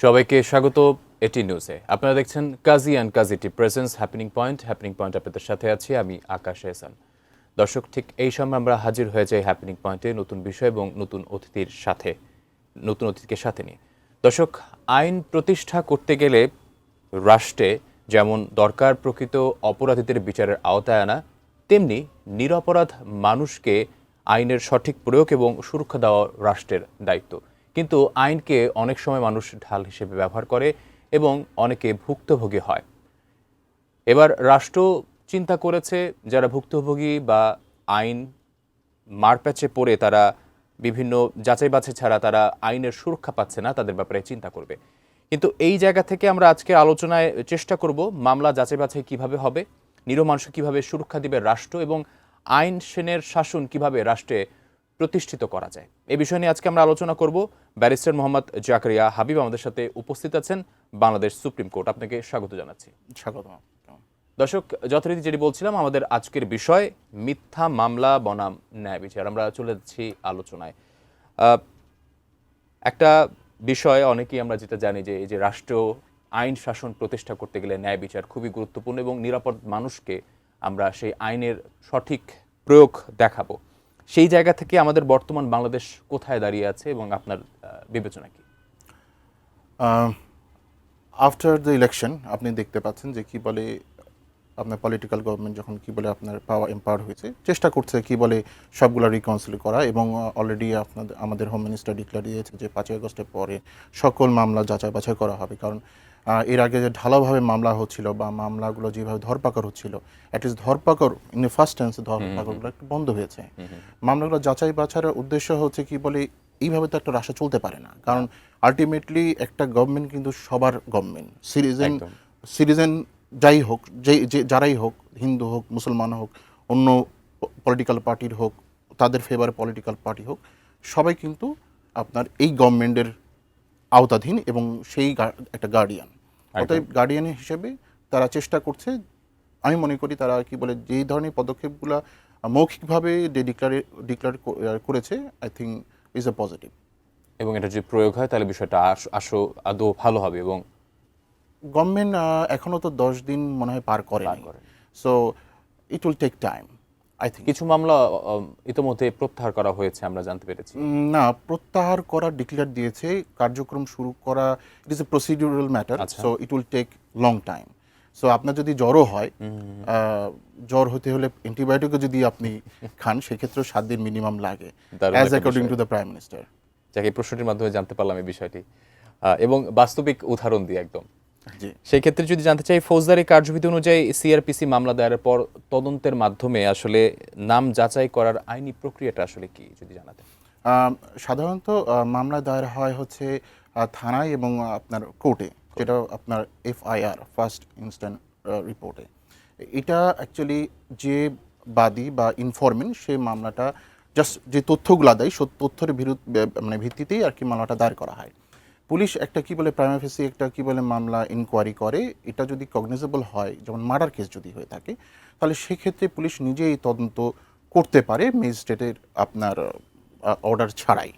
সবাইকে স্বাগত এটি নিউজে। আপনারা দেখছেন Kazi and Kazi presents happening point আপনাদের সাথে আছি আমি আকাশ এহসান। দর্শক, ঠিক এই সময় আমরা হাজির হয়ে যাই হ্যাপেনিং পয়েন্টে নতুন বিষয় এবং নতুন অতিথিকে সাথে নিয়ে। দর্শক, আইন প্রতিষ্ঠা করতে গেলে রাষ্ট্রে যেমন দরকার প্রকৃত অপরাধীদের বিচারের আওতায় আনা, তেমনি নিরপরাধ মানুষকে আইনের সঠিক প্রয়োগ এবং সুরক্ষা দেওয়া রাষ্ট্রের দায়িত্ব। কিন্তু আইনকে অনেক সময় মানুষ ঢাল হিসেবে ব্যবহার করে এবং অনেকে ভুক্তভোগী হয়। এবার রাষ্ট্র চিন্তা করেছে যারা ভুক্তভোগী বা আইন মারপ্যাচে পড়ে তারা বিভিন্ন যাচাই বাছাই ছাড়া তারা আইনের সুরক্ষা পাচ্ছে না, তাদের ব্যাপারে চিন্তা করবে। কিন্তু এই জায়গা থেকে আমরা আজকে আলোচনায় চেষ্টা করব মামলা যাচাই বাছাই কীভাবে হবে, নিরীহ মানুষকে কীভাবে সুরক্ষা দিবে রাষ্ট্র, এবং আইন সেনের শাসন কিভাবে রাষ্ট্রে প্রতিষ্ঠিত করা যায়। এই বিষয় নিয়ে আজকে আমরা আলোচনা করব। ব্যারিস্টার মোহাম্মদ জাকারিয়া হাবিব আমাদের সাথে উপস্থিত আছেন, বাংলাদেশ সুপ্রিম কোর্ট। আপনাকে স্বাগত জানাচ্ছি। স্বাগত। দর্শক, যথারীতি যেটি বলছিলাম, আমাদের আজকের বিষয় মিথ্যা মামলা বনাম ন্যায় বিচার। আমরা চলে যাচ্ছি আলোচনায়। একটা বিষয় অনেকেই আমরা যেটা জানি যে এই যে রাষ্ট্র আইন শাসন প্রতিষ্ঠা করতে গেলে ন্যায় বিচার খুবই গুরুত্বপূর্ণ এবং নিরাপদ মানুষকে আমরা সেই আইনের সঠিক প্রয়োগ দেখাবো। সেই জায়গা থেকে আমাদের বর্তমান বাংলাদেশ কোথায় দাঁড়িয়ে আছে এবং আপনার বিবেচনা কি? আফটার দ্য ইলেকশন আপনি দেখতে পাচ্ছেন যে কি বলে আপনার পলিটিক্যাল গভর্নমেন্ট যখন কি বলে আপনার এম্পাওয়ার হয়েছে, চেষ্টা করছে কি বলে সবগুলো রিকাউন্সিল করা, এবং অলরেডি আমাদের হোম মিনিস্টার ডিক্লেয়ার দিয়েছে যে 5ই আগস্টের পরে সকল মামলা যাচাই বাছাই করা হবে। কারণ এর আগে যে ঢালাওভাবে মামলা হচ্ছিল বা মামলাগুলো যেভাবে ধরপাকড় হচ্ছিল, অ্যাটলিস্ট ধরপাকড় ইন দ্য ফার্স্ট টেন্স ধরপাকড়গুলো একটু বন্ধ হয়েছে। মামলাগুলো যাচাই বাছাইয়ের উদ্দেশ্য হচ্ছে কি বলে এইভাবে তো একটা রাষ্ট্র চলতে পারে না। কারণ আলটিমেটলি একটা গভর্নমেন্ট কিন্তু সবার গভর্নমেন্ট, সিটিজেন যাই হোক, যারাই হোক, হিন্দু হোক, মুসলমান হোক, অন্য পলিটিক্যাল পার্টির হোক, তাদের ফেভারে পলিটিক্যাল পার্টি হোক, সবাই কিন্তু আপনার এই গভর্নমেন্টের আওতাধীন এবং সেই একটা গার্ডিয়ান। অতএব গার্ডিয়ান হিসেবে তারা চেষ্টা করছে, আমি মনে করি তারা কি বলে যেই ধরনের পদক্ষেপগুলো মৌখিকভাবে যে ডিক্লেয়ার করেছে, I think is a positive. এবং এটা যদি প্রয়োগ হয় তাহলে বিষয়টা আদৌ ভালো হবে। এবং গভর্নমেন্ট এখনো তো 10 দিন মনে হয় পার করে, so it will take time. I think কিছু মামলা ইতিমধ্যে প্রত্যাহার করা হয়েছে, আমরা জানতে পেরেছি। না, প্রত্যাহার করা ডিক্লেয়ার দিয়েছে, কার্যক্রম শুরু করা it is a procedural matter, so it will take long time. So আপনার যদি জ্বরও হয়, জ্বর হতে হলে অ্যান্টিবায়োটিকও যদি আপনি খান, সেক্ষেত্রেও 7 দিন মিনিমাম লাগে, as according to the prime minister. যাকে এই প্রশ্নটির মাধ্যমে জানতে পারলাম এই বিষয়টি, এবং বাস্তবিক উদাহরণ দিয়ে একদম। সেই ক্ষেত্রে যদি জানতে চাই, ফৌজদারি কার্যবিধি অনুযায়ী সিআরপিসি মামলা দায়েরের পর তদন্তের মাধ্যমে আসলে নাম যাচাই করার আইনি প্রক্রিয়াটা আসলে কি যদি জানাতেন। সাধারণত মামলা দায়ের হয় হচ্ছে থানায় এবং আপনার কোর্টে, যেটা আপনার FIR, ফার্স্ট ইনস্ট্যান্ট রিপোর্টে। এটা অ্যাকচুয়ালি যে বাদী বা ইনফরমেন্ট সে মামলাটা জাস্ট যে তথ্যগুলো দেয়, তথ্যের ভিত্তিতেই আর কি মামলাটা দায়ের করা হয়। পুলিশ একটা কি বলে প্রাইমা ফেসি একটা কি বলে মামলা ইনকোয়ারি করে, এটা যদি কগনিজেবল হয়, যেমন মার্ডার কেস যদি হয়ে থাকে, তাহলে সেক্ষেত্রে পুলিশ নিজেই তদন্ত করতে পারে ম্যাজিস্ট্রেটের আপনার অর্ডার ছাড়াই।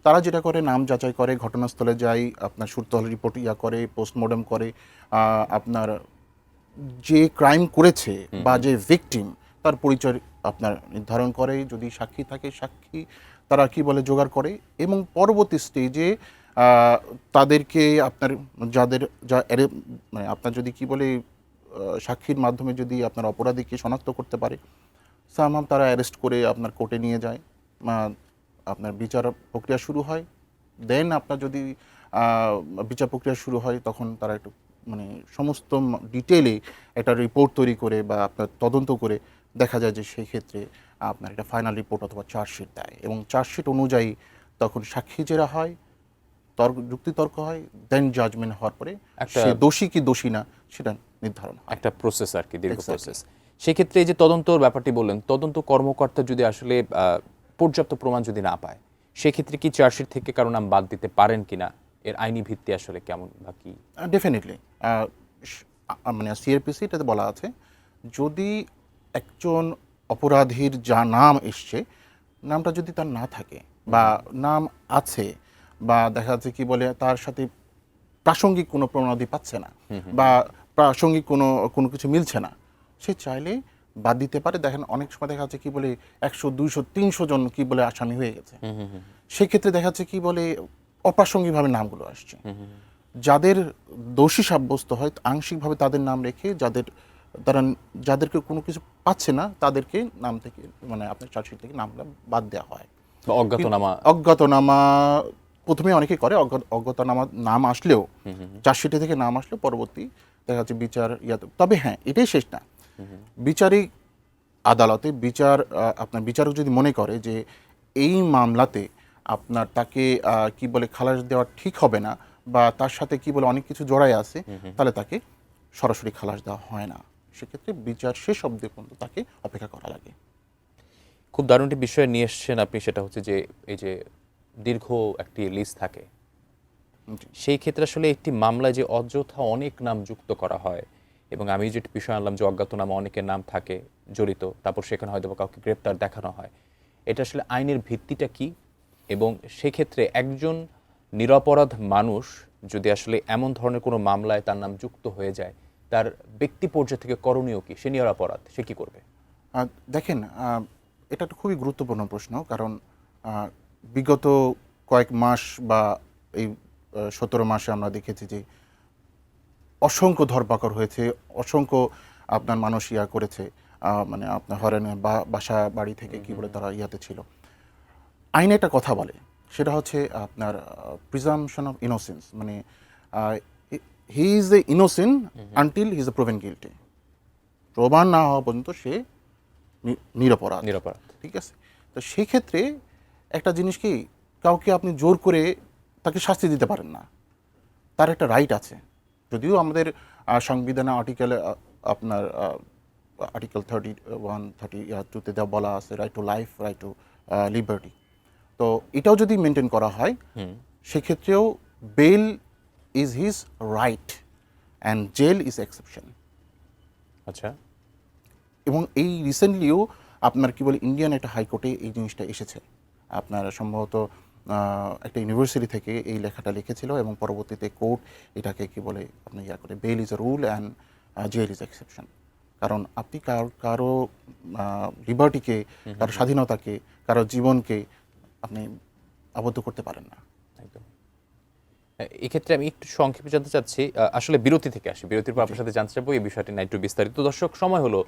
তারা যেটা করে, নাম যাচাই করে, ঘটনাস্থলে যায়, আপনার সুরতহাল রিপোর্ট করে, পোস্টমর্টম করে, আপনার যে ক্রাইম করেছে বা যে ভিকটিম তার পরিচয় আপনার নির্ধারণ করে, যদি সাক্ষী থাকে সাক্ষী তারা কি বলে জোগাড় করে, এবং পরবর্তী স্টেজে তাদেরকে আপনার আপনার যদি কি বলে সাক্ষীর মাধ্যমে যদি আপনার অপরাধীকে শনাক্ত করতে পারে, সামাম তারা অ্যারেস্ট করে আপনার কোর্টে নিয়ে যায়, আপনার বিচার প্রক্রিয়া শুরু হয়। দেন আপনার যদি বিচার প্রক্রিয়া শুরু হয়, তখন তারা একটু সমস্ত ডিটেলে একটা রিপোর্ট তৈরি করে বা আপনার তদন্ত করে দেখা যায় যে সেই ক্ষেত্রে আপনার একটা ফাইনাল রিপোর্ট অথবা চার্জশিট দেয়, এবং চার্জশিট অনুযায়ী তখন সাক্ষী জেরা হয়, যুক্তিতর্ক হয়, দেন জাজমেন্ট হওয়ার পরে সে দোষী কি দোষী না সেটা নির্ধারণ হয়। একটা প্রসেস আর কি, দীর্ঘ প্রসেস। সেক্ষেত্রে এই যে তদন্তর ব্যাপারটি বললেন, তদন্ত কর্মকর্তা যদি আসলে পর্যাপ্ত প্রমাণ যদি না পায়, সেক্ষেত্রে কি চার্জশিট থেকে কারো নাম বাদ দিতে পারেন কিনা, এর আইনি ভিত্তি আসলে কেমন বা কি? ডেফিনেটলি সিআরপিসি এটাতে বলা আছে, যদি একজন অপরাধীর যা নাম এসছে, নামটা যদি তার না থাকে বা নাম আছে, বা দেখা যাচ্ছে কি বলে তার সাথে প্রাসঙ্গিক কোনো প্রণালী পাচ্ছে না বা প্রাসঙ্গিক কোনো কোনো কিছু মিলছে না, সে চাইলে বাদ দিতে পারে। দেখেন অনেক সময় দেখা যাচ্ছে কি বলে 100, 200, 300 জন কি বলে আসামি হয়ে গেছে, সেক্ষেত্রে দেখা যাচ্ছে কি বলে অপ্রাসঙ্গিকভাবে নামগুলো আসছে। যাদের দোষী সাব্যস্ত হয় আংশিকভাবে তাদের নাম রেখে যাদেরকে কোনো কিছু পাচ্ছে না তাদেরকে নাম থেকে মানে আপনার চার্জশিট থেকে নামগুলো বাদ দেওয়া হয়। বা অজ্ঞাতনামা অজ্ঞাতনামা প্রথমে অনেকেই করে, অজ্ঞাতনামা নাম আসলেও চার্জশিটে থেকে নাম আসলেও পরবর্তী দেখা যাচ্ছে বিচার তবে হ্যাঁ এটাই শেষ না। বিচারিক আদালতে আপনার বিচারক যদি মনে করে যে এই মামলাতে আপনার তাকে কি বলে খালাস দেওয়া ঠিক হবে না বা তার সাথে কি বলে অনেক কিছু জড়াই আছে, তাহলে তাকে সরাসরি খালাস দেওয়া হয় না। সেক্ষেত্রে বিচার শেষ অবধি পর্যন্ত তাকে অপেক্ষা করা লাগে। খুব দারুণ একটি বিষয় নিয়ে এসেছেন আপনি, সেটা হচ্ছে যে এই যে দীর্ঘ একটি লিস্ট থাকে, সেই ক্ষেত্রে আসলে একটি মামলায় যে অযথা অনেক নাম যুক্ত করা হয়, এবং আমি যেটি বিষয় আনলাম যে অজ্ঞাতনামা অনেকের নাম থাকে জড়িত, তারপর সেখানে হয়তো বা কাউকে গ্রেপ্তার দেখানো হয়, এটা আসলে আইনের ভিত্তিটা কি? এবং সেক্ষেত্রে একজন নিরপরাধ মানুষ যদি আসলে এমন ধরনের কোনো মামলায় তার নাম যুক্ত হয়ে যায়, তার ব্যক্তি পর্যায় থেকে করণীয় কি? সে নিরপরাধ, সে কি করবে? দেখেন এটা একটা খুবই গুরুত্বপূর্ণ প্রশ্ন, কারণ বিগত কয়েক মাস বা এই 17 মাসে আমরা দেখেছি যে অসংখ্য ধরপাকড় হয়েছে, অসংখ্য আপনার মানুষ করেছে, মানে আপনার হরেন বাসা বাড়ি থেকে কি বলে তারা ইয়াতে ছিল। আইনে একটা কথা বলে, সেটা হচ্ছে আপনার প্রিজাম্পশন অফ ইনোসেন্স, মানে he is a innocent until he is a proven guilty. প্রমাণ না হওয়া পর্যন্ত সে নিরপরাধ। ঠিক আছে, তো সেই ক্ষেত্রে একটা জিনিস কি, কাউকে আপনি জোর করে তাকে শাস্তি দিতে পারেন না, তার একটা রাইট আছে। যদিও আমাদের সংবিধানে আপনার আর্টিকেল 31, 32-তে দেওয়া বলা আছে right to life, right to liberty, তো এটাও যদি মেনটেন করা হয় সেক্ষেত্রেও bail is his right and jail is exception. আচ্ছা, এবং এই রিসেন্টলিও আপনার কি বলে ইন্ডিয়ান একটা হাইকোর্টে এই জিনিসটা এসেছে, আপনার সম্ভবত একটা ইউনিভার্সিটি থেকে এই লেখাটা লিখেছিল এবং পরবর্তীতে কোর্ট এটাকে কি বলে আপনি করে bail is a rule and jail is exception. কারণ আপনি কারো লিবার্টিকে, কারো স্বাধীনতাকে, কারো জীবনকে আপনি আবদ্ধ করতে পারেন না। একদম। এক্ষেত্রে আমি একটু সংক্ষেপে জানতে চাচ্ছি, আসলে বিরতি থেকে আসি, বিরতির পর আপনার সাথে জানতে চাবো এই বিষয়টি না একটু বিস্তারিত। দর্শক, সময় হলো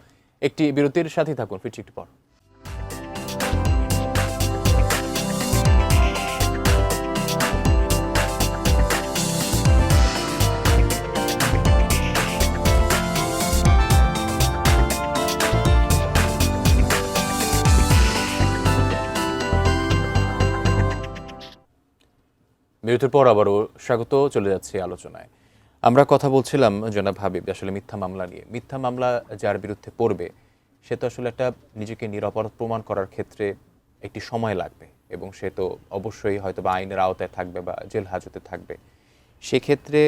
একটি বিরতির সাথেই থাকুন, ফিরছি একটু পর। বিরতির পর আবারও স্বাগত, চলে যাচ্ছি আলোচনায়। আমরা কথা বলছিলাম জনাব হাবিব আসলে মিথ্যা মামলা নিয়ে। মিথ্যা মামলা যার বিরুদ্ধে পড়বে সে তো আসলে একটা নিজেকে নিরপরাধ প্রমাণ করার ক্ষেত্রে একটি সময় লাগবে, এবং সে তো অবশ্যই হয়তো বা আইনের আওতায় থাকবে বা জেল হাজতে থাকবে। সেক্ষেত্রে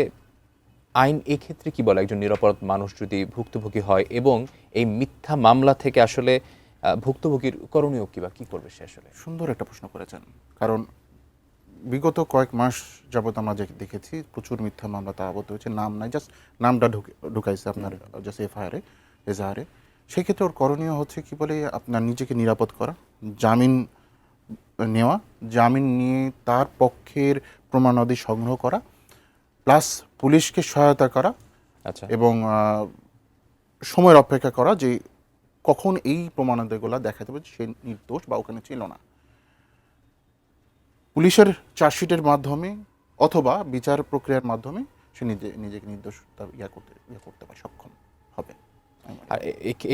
আইন এক্ষেত্রে কি বলে, একজন নিরপরাধ মানুষ যদি ভুক্তভোগী হয় এবং এই মিথ্যা মামলা থেকে আসলে ভুক্তভোগীর করণীয় কি বা কি করবে সে? আসলে সুন্দর একটা প্রশ্ন করেছেন, কারণ বিগত কয়েক মাস যাবত আমরা দেখেছি প্রচুর মিথ্যা মামলা তা আবদ্ধ হয়েছে, নাম নাই, জাস্ট নামটা ঢুকাইছে আপনার জাস্ট এজাহারে। সেক্ষেত্রে ওর করণীয় হচ্ছে কি বলে আপনার নিজেকে নিরাপদ করা, জামিন নেওয়া, জামিন নিয়ে তার পক্ষের প্রমাণাদি সংগ্রহ করা, প্লাস পুলিশকে সহায়তা করা। আচ্ছা, এবং সময়ের অপেক্ষা করা যে কখন এই প্রমাণাদিগুলো দেখাতে হবে সে নির্দোষ বা ওখানে ছিল না। পুলিশের চার্জশিটের মাধ্যমে অথবা বিচার প্রক্রিয়ার মাধ্যমে সে নিজেকে নির্দোষ করতে পারে, সক্ষম হবে। আর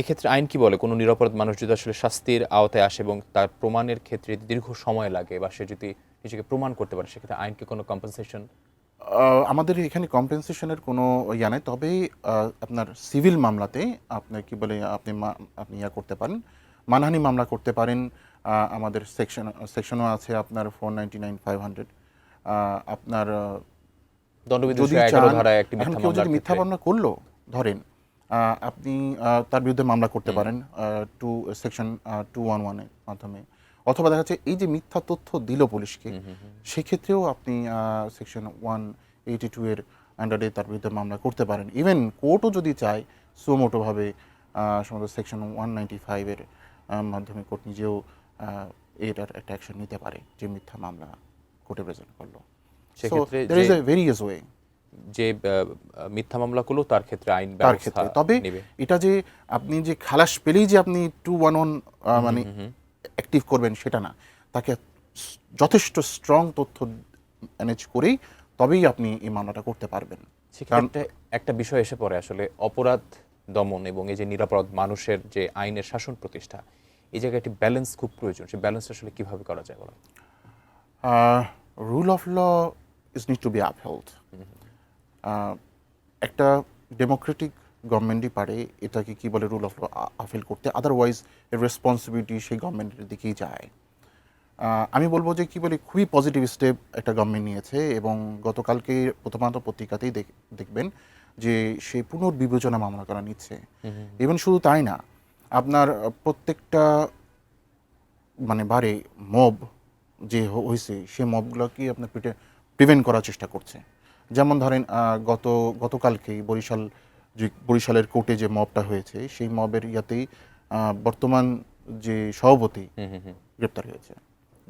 এক্ষেত্রে আইন কি বলে, কোনো নিরপরাধ মানুষ যদি আসলে শাস্তির আওতায় আসে এবং তার প্রমাণের ক্ষেত্রে দীর্ঘ সময় লাগে বা সে যদি নিজেকে প্রমাণ করতে পারে, সেক্ষেত্রে আইনকে কোনো কম্পেনসেশন? আমাদের এখানে কম্পেনসেশনের কোনো ইয়া নেই, তবে আপনার সিভিল মামলাতে আপনার কি বলে আপনি করতে পারেন, মানহানি মামলা করতে পারেন। আমাদের সেকশনও আছে আপনার 499, 500। আপনার দণ্ডবিধি 11 ধারায় একটি মিথ্যা কেউ মামলা, যদি মিথ্যা মামলা করলো ধরেন, আপনি তার বিরুদ্ধে মামলা করতে পারেন সেকশন 211 এর মাধ্যমে, অথবা দেখা যাচ্ছে এই যে মিথ্যা তথ্য দিল পুলিশকে, সেক্ষেত্রেও আপনি সেকশন 182 এর আন্ডারে তার বিরুদ্ধে মামলা করতে পারেন। ইভেন কোর্টও যদি চায় সুমোটোভাবে সম্ভবত সেকশন 195-এর মাধ্যমে কোর্ট নিজেও এটার একটা অ্যাকশন নিতে পারে যে মিথ্যা মামলা কোর্টে প্রেজেন্ট করলো। সেক্ষেত্রে there is a various way যে মিথ্যা মামলাগুলো তার ক্ষেত্রে আইন তার ব্যবস্থা ক্ষেত্রে। তবে নেবে। এটা যে আপনি যে খালাস পেলেই যে আপনি 211 মানে অ্যাক্টিভ করবেন সেটা না, তাকে যথেষ্ট স্ট্রং তথ্য ম্যানেজ করেই তবেই আপনি এই মামলাটা করতে পারবেন। সেক্ষেত্রে একটা বিষয় এসে পড়ে আসলে অপরাধ দমন এবং এই যে নিরাপরাধ মানুষের যে আইনের শাসন প্রতিষ্ঠা, এই জায়গায় একটি ব্যালেন্স খুব প্রয়োজন। সেই ব্যালেন্স আসলে কিভাবে করা যায় বলা? Rule of law is need to be upheld. একটা ডেমোক্রেটিক গভর্নমেন্টই পারে এটাকে কি বলে রুল অফ ল আপহেল করতে, আদারওয়াইজ এর রেসপন্সিবিলিটি সেই গভর্নমেন্টের দিকেই যায়। আমি বলবো যে কি বলে খুবই পজিটিভ স্টেপ একটা গভর্নমেন্ট নিয়েছে এবং গতকালকে প্রথমান্ত পত্রিকাতেই দেখবেন যে সে পুনর্বিবেচনা মামলা করা নিচ্ছে। ইভেন শুধু তাই না, আপনার প্রত্যেকটা মানে বারে মব যে হয়েছে সে মবগুলোকে আপনার প্রিভেন্ট করার চেষ্টা করছে। যেমন ধরেন গতকালকেই বরিশালের কোর্টে যে মবটা হয়েছে সেই মবের ইয়াতেই বর্তমান যে সভাপতি গ্রেপ্তার হয়েছে।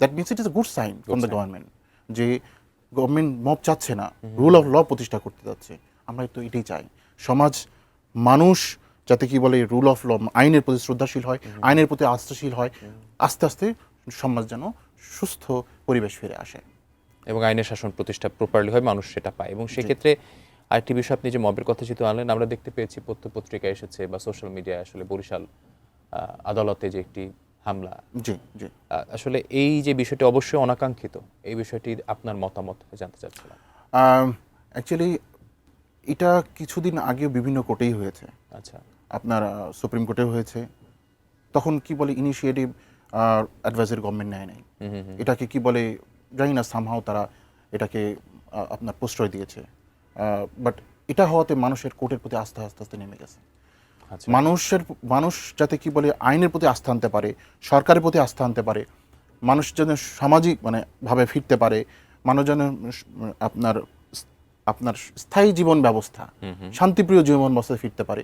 That means it is a good sign from the government যে গভর্নমেন্ট মব চাচ্ছে না, রুল অফ ল প্রতিষ্ঠা করতে যাচ্ছে। আমরা তো এটাই চাই, সমাজ মানুষ যাতে কি বলে রুল অফ ল আইনের প্রতি শ্রদ্ধাশীল হয়, আইনের প্রতি আস্থাশীল হয়, আস্তে আস্তে সমাজ যেন সুস্থ পরিবেশ ফিরে আসে এবং আইনের শাসন প্রতিষ্ঠা প্রপারলি হয়, মানুষ সেটা পায়। এবং সেক্ষেত্রে আরেকটি বিষয়, আপনি যে মবের কথা যেহেতু আনলেন, আমরা দেখতে পেয়েছি পত্রিকায় এসেছে বা সোশ্যাল মিডিয়ায় আসলে বরিশাল আদালতে যে একটি হামলা, জি জি আসলে এই যে বিষয়টি অবশ্যই অনাকাঙ্ক্ষিত, এই বিষয়টি আপনার মতামত জানতে চাচ্ছিলাম। অ্যাকচুয়ালি এটা কিছুদিন আগেও বিভিন্ন কোর্টেই হয়েছে। আচ্ছা, আপনার সুপ্রিম কোর্টেও হয়েছে। তখন কি বলে ইনিশিয়েটিভ অ্যাডভাইজারি গভর্নমেন্ট নেয় নাই। এটাকে কি বলে জানি না, সামহাও তারা এটাকে আপনার প্রশ্রয় দিয়েছে। বাট এটা হওয়াতে মানুষের কোর্টের প্রতি আস্থা আস্তে আস্তে নেমে গেছে। আচ্ছা। মানুষ যাতে কি বলে আইনের প্রতি আস্থা আনতে পারে, সরকারের প্রতি আস্থা আনতে পারে, মানুষ যেন সামাজিক মানে ভাবে ফিরতে পারে, মানুষ যেন আপনার স্থায়ী জীবন ব্যবস্থা, শান্তিপ্রিয় জীবন ব্যবস্থায় ফিরতে পারে,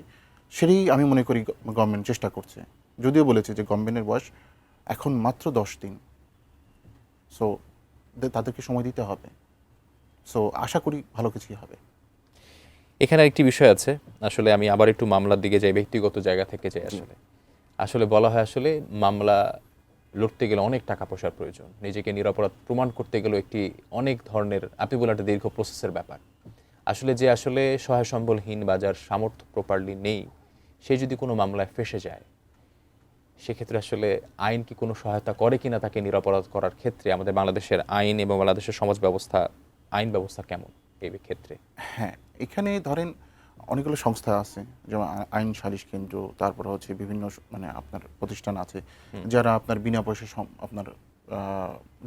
সেটাই আমি মনে করি গভর্নমেন্ট চেষ্টা করছে। যদিও বলেছে যে গভর্নমেন্টের বয়স এখন মাত্র 10 দিন, সো তাদেরকে সময় দিতে হবে। সো আশা করি ভালো কিছুই হবে। এখানে একটি বিষয় আছে, আসলে আমি আবার একটু মামলার দিকে যাই, ব্যক্তিগত জায়গা থেকে যাই। আসলে বলা হয় আসলে মামলা লড়তে গেলে অনেক টাকা পয়সার প্রয়োজন, নিজেকে নিরপরাধ প্রমাণ করতে গেলেও একটি অনেক ধরনের, আপনি বলে একটা দীর্ঘ প্রসেসের ব্যাপার। আসলে যে আসলে সহায় সম্বলহীন বা যার সামর্থ্য প্রপারলি নেই, সে যদি কোনো মামলায় ফেঁসে যায়, সেক্ষেত্রে আসলে আইন কি কোনো সহায়তা করে কিনা তাকে নিরপরাধ করার ক্ষেত্রে? আমাদের বাংলাদেশের আইন এবং বাংলাদেশের সমাজ ব্যবস্থা, আইন ব্যবস্থা কেমন এই ক্ষেত্রে? হ্যাঁ, এখানে ধরেন অনেকগুলো সংস্থা আছে, যেমন আইন সালিশ কেন্দ্র, তারপরে হচ্ছে বিভিন্ন মানে আপনার প্রতিষ্ঠান আছে যারা আপনার বিনা পয়সা আপনার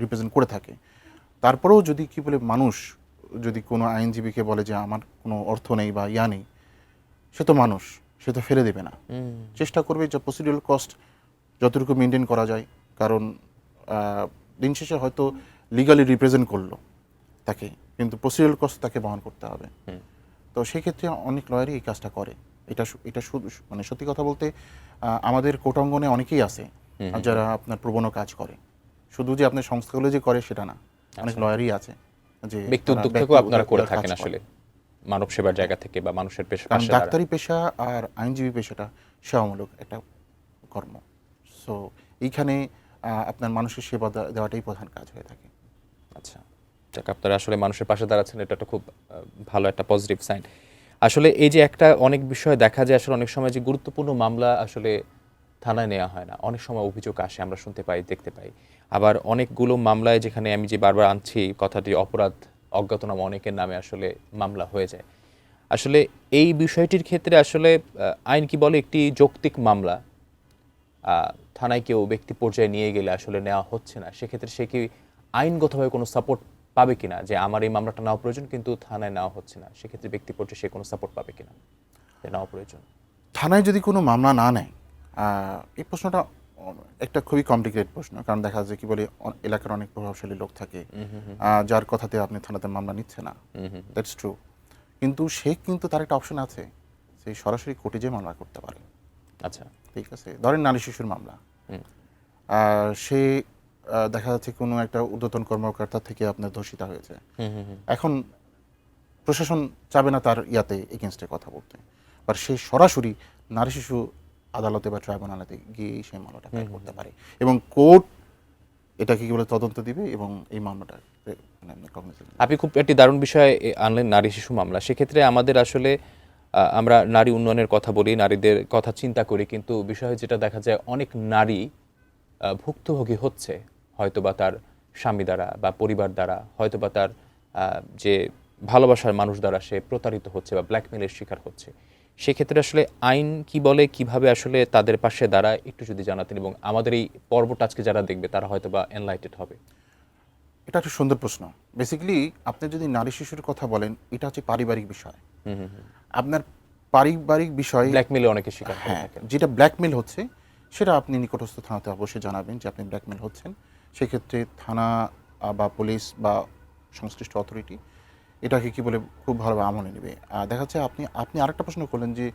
রিপ্রেজেন্ট করে থাকে। তারপরেও যদি কি বলে মানুষ যদি কোনো আইনজীবীকে বলে যে আমার কোনো অর্থ নেই বা ইয়া নেই, সে তো মানুষ, সে তো ফেলে দেবে না, চেষ্টা করবে যে প্রসিডিউরাল কস্ট যতটুকু মেনটেন করা যায়। কারণ দিন শেষে হয়তো লিগালি রিপ্রেজেন্ট করলো তাকে, কিন্তু প্রসিডিউরাল কস্ট তাকে বহন করতে হবে। তো সেক্ষেত্রে অনেক লয়ারই এই কাজটা করে। এটা শুধু মানে সত্যি কথা বলতে আমাদের কোর্ট অঙ্গনে অনেকেই আছে যারা আপনার প্রবণ কাজ করে, শুধু যে আপনার সংস্থাগুলো যে করে সেটা না, অনেক লয়ারই আছে যে ব্যক্তি উদ্যোগ থেকেও আপনারা করে থাকেন আসলে মানব সেবার জায়গা থেকে বা মানুষের পেশা। কারণ ডাক্তারি পেশা আর আইনজীবী পেশাটা সেবামূলক একটা কর্ম। সো এইখানে আপনার মানুষের সেবা দেওয়াটাই প্রধান কাজ হয়ে থাকে। আচ্ছা, যাক, আপনারা আসলে মানুষের পাশে দাঁড়াচ্ছেন, এটা একটা খুব ভালো একটা পজিটিভ সাইন। আসলে এই যে একটা অনেক বিষয় দেখা যায়, আসলে অনেক সময় যে গুরুত্বপূর্ণ মামলা আসলে থানায় নেওয়া হয় না, অনেক সময় অভিযোগ আসে, আমরা শুনতে পাই, দেখতে পাই। আবার অনেকগুলো মামলায়, যেখানে আমি যে বারবার আনছি কথাটি, অপরাধ অজ্ঞাতনামা অনেকের নামে আসলে মামলা হয়ে যায়। আসলে এই বিষয়টির ক্ষেত্রে আসলে আইন কি বলে, একটি যৌক্তিক মামলা থানায় কেউ ব্যক্তি পর্যায়ে নিয়ে গেলে আসলে নেওয়া হচ্ছে না, সেক্ষেত্রে সে কি আইনগতভাবে কোনো সাপোর্ট পাবে কিনা, যে আমার এই মামলাটা নেওয়া প্রয়োজন কিন্তু থানায় নেওয়া হচ্ছে না, সেক্ষেত্রে ব্যক্তি পর্যায়ে সে কোনো সাপোর্ট পাবে কিনা যে নেওয়া প্রয়োজন? থানায় যদি কোনো মামলা না নেয়, এই প্রশ্নটা একটা খুবই কমপ্লিকেটেড প্রশ্ন। কারণ দেখা যায় কি বলে এলাকার অনেক প্রভাবশালী লোক থাকে যার কথাতে আপনি থানাতে মামলা নিচ্ছে না, দ্যাটস ট্রু। কিন্তু সে কিন্তু তার একটা অপশন আছে, সে সরাসরি কোর্টে যে মামলা করতে পারে। আচ্ছা। ঠিক আছে, ধরেন নারী শিশুর মামলা, সে দেখা যাচ্ছে কোনো একটা ঊর্ধ্বতন কর্মকর্তা থেকে আপনার ধর্ষিতা হয়েছে, এখন প্রশাসন চাবে না তার ইয়াতে এগেনস্টে কথা বলতে, আর সে সরাসরি নারী শিশু আদালতে বা ট্রাইব্যুনালে গিয়ে সেই মামলাটা ফাইল করতে পারে এবং কোর্ট এটাকে কি বলে তদন্ত দিবে এবং এই মামলাটা আপনি খুব একটি দারুণ বিষয় আনলেন, নারী শিশু মামলা। সেক্ষেত্রে আমাদের আসলে আমরা নারী উন্নয়নের কথা বলি, নারীদের কথা চিন্তা করি, কিন্তু বিষয় যেটা দেখা যায় অনেক নারী ভুক্তভোগী হচ্ছে, হয়তোবা তার স্বামী দ্বারা বা পরিবার দ্বারা, হয়তোবা তার যে ভালোবাসার মানুষ দ্বারা সে প্রতারিত হচ্ছে বা ব্ল্যাকমেলের শিকার হচ্ছে। সেক্ষেত্রে আসলে আইন কি বলে, কিভাবে আসলে তাদের পাশে দাঁড়ায়, একটু যদি জানাতেন, এবং আমাদের এই পর্বটা আজকে যারা দেখবে তারা হয়তোবা এনলাইটেড হবে। এটা একটা সুন্দর প্রশ্ন। বেসিক্যালি আপনি যদি নারী শিশুর কথা বলেন, এটা হচ্ছে পারিবারিক বিষয়। আপনার পারিবারিক বিষয় ব্ল্যাকমেলে অনেকে শিকার হয়ে হ্যাঁ, থাকেন। যেটা ব্ল্যাকমেল হচ্ছে সেটা আপনি নিকটস্থ থানাতে অবশ্যই জানাবেন যে আপনি ব্ল্যাকমেল হচ্ছেন। সেক্ষেত্রে থানা বা পুলিশ বা সংশ্লিষ্ট অথরিটি এটাকে কি বলে খুব ভালোভাবে আমলে নেবে। দেখা যাচ্ছে আপনি আরেকটা প্রশ্ন করলেন যে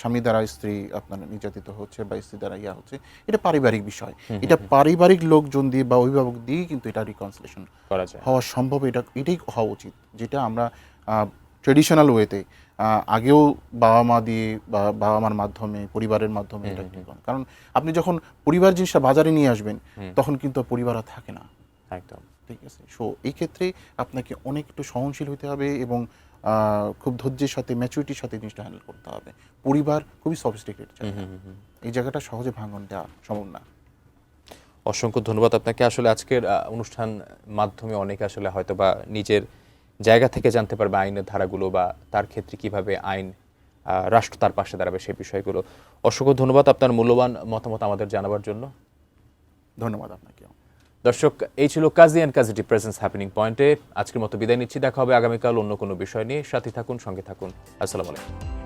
স্বামী দ্বারা স্ত্রী আপনার নির্যাতিত হচ্ছে বা স্ত্রী দ্বারা ইয়া হচ্ছে, এটা পারিবারিক বিষয়। এটা পারিবারিক লোকজন দিয়ে বা অভিভাবক দিয়েই কিন্তু এটা রিকনসিলেশন করা যায়। হওয়া সম্ভব। এটাই হওয়া উচিত, যেটা আমরা ট্রেডিশনাল ওয়েতে আগেও বাবা মা দিয়ে বা বাবা মার মাধ্যমে পরিবারের মাধ্যমে এটা ঠিক হয়। কারণ আপনি যখন পরিবার জিনিসটা বাজারে নিয়ে আসবেন তখন কিন্তু পরিবার আর থাকে না। একদম ঠিক আছে, সো এই ক্ষেত্রে আপনাকে অনেক একটু সহনশীল হতে হবে এবং খুব ধৈর্যের সাথে ম্যাচুরিটির সাথে জিনিসটা হ্যান্ডেল করতে হবে। পরিবার খুবই সফিস্টিকেটেড, এই জায়গাটা সহজে ভাঙন দেওয়া সম্ভব না। অসংখ্য ধন্যবাদ আপনাকে। আসলে আজকের অনুষ্ঠান মাধ্যমে অনেকে আসলে হয়তোবা নিজের জায়গা থেকে জানতে পারবে আইনের ধারাগুলো বা তার ক্ষেত্রে কিভাবে আইন রাষ্ট্র তার পাশে দাঁড়াবে সেই বিষয়গুলো। অসংখ্য ধন্যবাদ আপনার মূল্যবান মতামত আমাদের জানাবার জন্য। ধন্যবাদ আপনাকে। দর্শক, এই ছিল কাজী অ্যান্ড কাজী প্রেজেন্স হ্যাপেনিং পয়েন্টে। আজকের মতো বিদায় নিচ্ছি, দেখা হবে আগামীকাল অন্য কোনো বিষয় নিয়ে। সাথে থাকুন, সঙ্গে থাকুন। আসসালামু আলাইকুম।